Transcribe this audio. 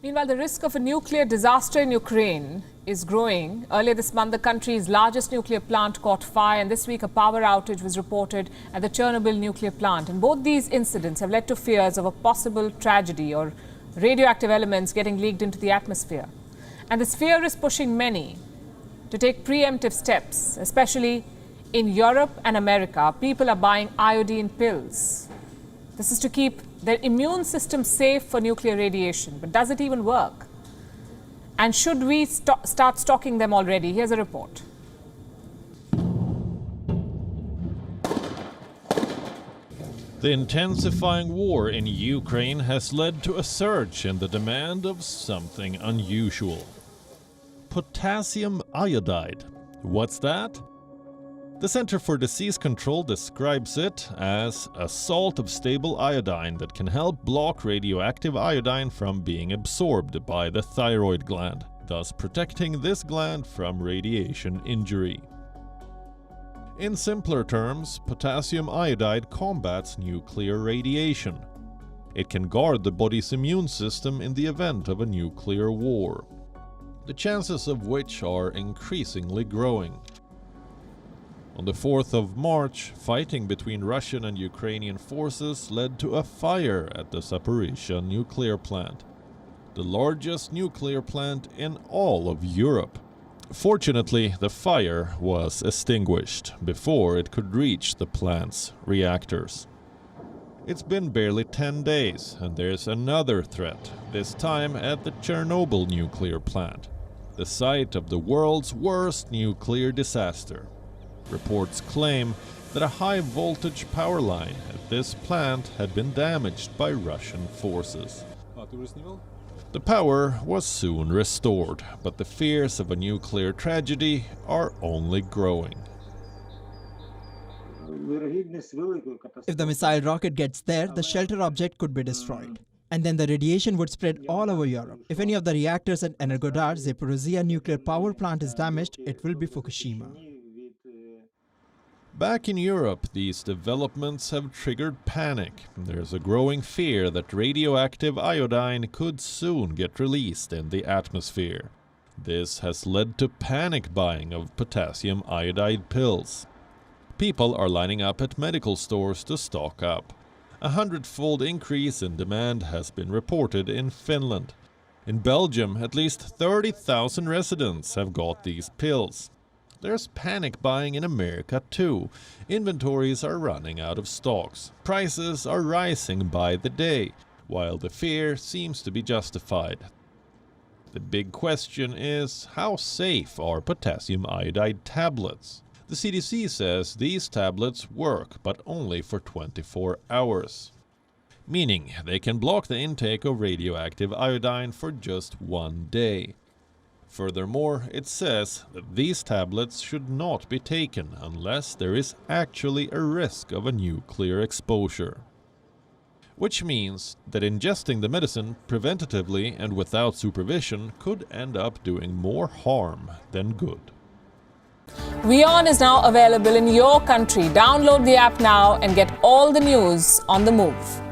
Meanwhile, the risk of a nuclear disaster in Ukraine is growing. Earlier this month, the country's largest nuclear plant caught fire, and this week a power outage was reported at the Chernobyl nuclear plant. And both these incidents have led to fears of a possible tragedy or radioactive elements getting leaked into the atmosphere. And this fear is pushing many to take preemptive steps, especially in Europe and America. People are buying iodine pills. This is to keep their immune system safe for nuclear radiation. But does it even work? And should we start stocking them already? Here's a report. The intensifying war in Ukraine has led to a surge in the demand of something unusual. Potassium iodide. What's that? The Center for Disease Control describes it as a salt of stable iodine that can help block radioactive iodine from being absorbed by the thyroid gland, thus protecting this gland from radiation injury. In simpler terms, potassium iodide combats nuclear radiation. It can guard the body's immune system in the event of a nuclear war, the chances of which are increasingly growing. On the 4th of March, fighting between Russian and Ukrainian forces led to a fire at the Zaporizhzhia nuclear plant, the largest nuclear plant in all of Europe. Fortunately, the fire was extinguished before it could reach the plant's reactors. It's been barely 10 days, and there's another threat, this time at the Chernobyl nuclear plant, the site of the world's worst nuclear disaster. Reports claim that a high-voltage power line at this plant had been damaged by Russian forces. The power was soon restored, but the fears of a nuclear tragedy are only growing. If the missile rocket gets there, the shelter object could be destroyed. And then the radiation would spread all over Europe. If any of the reactors at Energodar Zaporizhzhia nuclear power plant is damaged, it will be Fukushima. Back in Europe, these developments have triggered panic. There's a growing fear that radioactive iodine could soon get released in the atmosphere. This has led to panic buying of potassium iodide pills. People are lining up at medical stores to stock up. A 100-fold increase in demand has been reported in Finland. In Belgium, at least 30,000 residents have got these pills. There's panic buying in America too. Inventories are running out of stocks. Prices are rising by the day, while the fear seems to be justified. The big question is, how safe are potassium iodide tablets? The CDC says these tablets work, but only for 24 hours. Meaning they can block the intake of radioactive iodine for just 1 day. Furthermore, it says that these tablets should not be taken unless there is actually a risk of a nuclear exposure. Which means that ingesting the medicine preventatively and without supervision could end up doing more harm than good. WION is now available in your country. Download the app now and get all the news on the move.